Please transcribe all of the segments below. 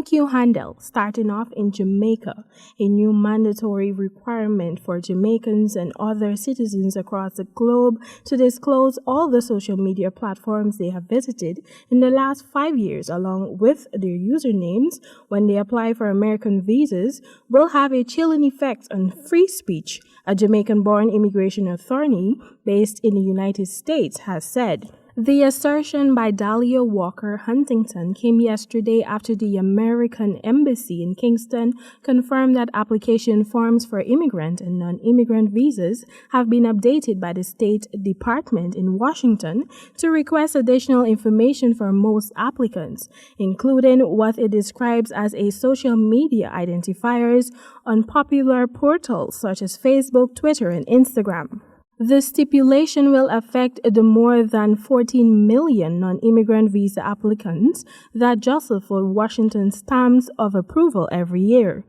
Thank you, Handel. Starting off in Jamaica, a new mandatory requirement for Jamaicans and other citizens across the globe to disclose all the social media platforms they have visited in the last 5 years, along with their usernames when they apply for American visas, will have a chilling effect on free speech, a Jamaican-born immigration attorney based in the United States has said. The assertion by Dahlia Walker Huntington came yesterday after the American Embassy in Kingston confirmed that application forms for immigrant and non-immigrant visas have been updated by the State Department in Washington to request additional information for most applicants, including what it describes as a social media identifiers on popular portals such as Facebook, Twitter, and Instagram. The stipulation will affect the more than 14 million non-immigrant visa applicants that jostle for Washington stamps of approval every year.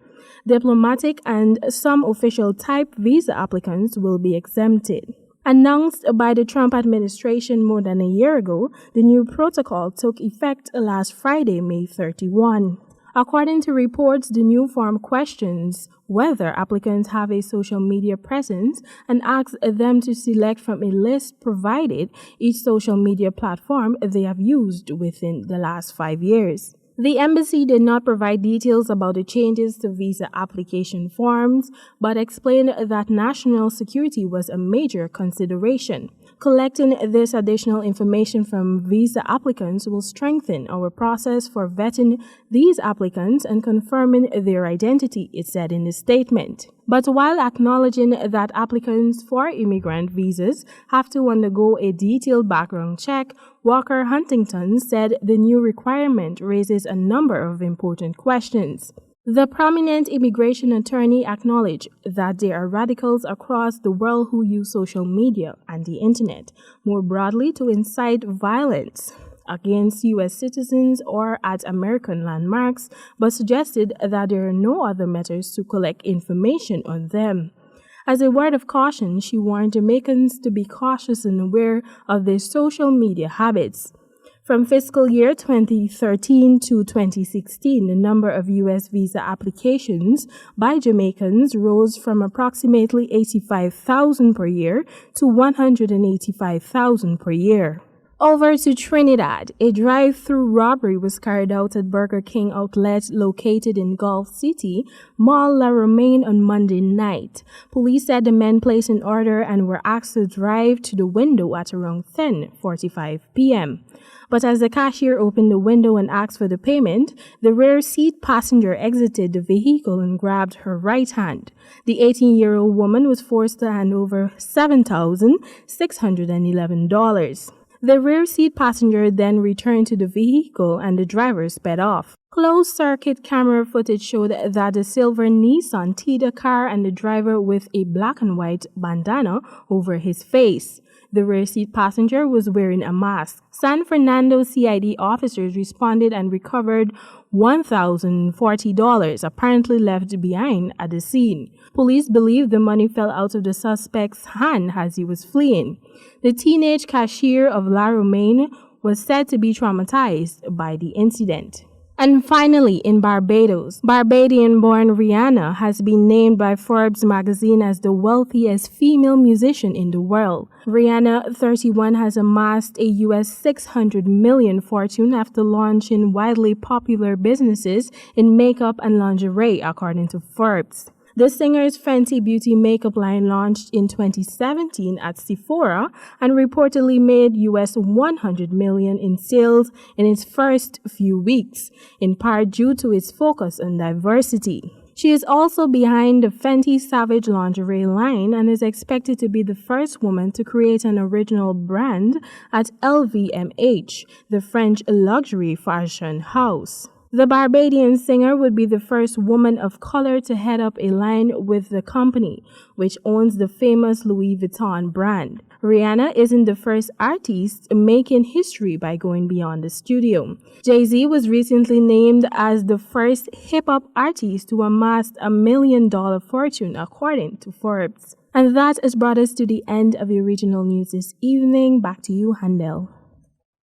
Diplomatic and some official type visa applicants will be exempted. Announced by the Trump administration more than a year ago, the new protocol took effect last Friday, May 31. According to reports, the new form questions whether applicants have a social media presence and asks them to select from a list provided each social media platform they have used within the last 5 years. The embassy did not provide details about the changes to visa application forms, but explained that national security was a major consideration. Collecting this additional information from visa applicants will strengthen our process for vetting these applicants and confirming their identity, it said in the statement. But while acknowledging that applicants for immigrant visas have to undergo a detailed background check, Walker Huntington said the new requirement raises a number of important questions. The prominent immigration attorney acknowledged that there are radicals across the world who use social media and the internet more broadly to incite violence against U.S. citizens or at American landmarks, but suggested that there are no other methods to collect information on them. As a word of caution, she warned Jamaicans to be cautious and aware of their social media habits. From fiscal year 2013 to 2016, the number of U.S. visa applications by Jamaicans rose from approximately 85,000 per year to 185,000 per year. Over to Trinidad, a drive-through robbery was carried out at Burger King outlet located in Gulf City, Mall La Romaine on Monday night. Police said the men placed an order and were asked to drive to the window at around 10:45 p.m. But as the cashier opened the window and asked for the payment, the rear seat passenger exited the vehicle and grabbed her right hand. The 18-year-old woman was forced to hand over $7,611. The rear seat passenger then returned to the vehicle and the driver sped off. Closed-circuit camera footage showed that the silver Nissan Tida car and the driver with a black and white bandana over his face. The rear seat passenger was wearing a mask. San Fernando CID officers responded and recovered $1,040, apparently left behind at the scene. Police believe the money fell out of the suspect's hand as he was fleeing. The teenage cashier of La Romaine was said to be traumatized by the incident. And finally, in Barbados, Barbadian-born Rihanna has been named by Forbes magazine as the wealthiest female musician in the world. Rihanna, 31, has amassed a US $600 million fortune after launching widely popular businesses in makeup and lingerie, according to Forbes. The singer's Fenty Beauty makeup line launched in 2017 at Sephora and reportedly made US $100 million in sales in its first few weeks, in part due to its focus on diversity. She is also behind the Fenty Savage lingerie line and is expected to be the first woman to create an original brand at LVMH, the French luxury fashion house. The Barbadian singer would be the first woman of color to head up a line with the company, which owns the famous Louis Vuitton brand. Rihanna isn't the first artist making history by going beyond the studio. Jay-Z was recently named as the first hip-hop artist to amass $1 million fortune, according to Forbes. And that has brought us to the end of the original news this evening. Back to you, Handel.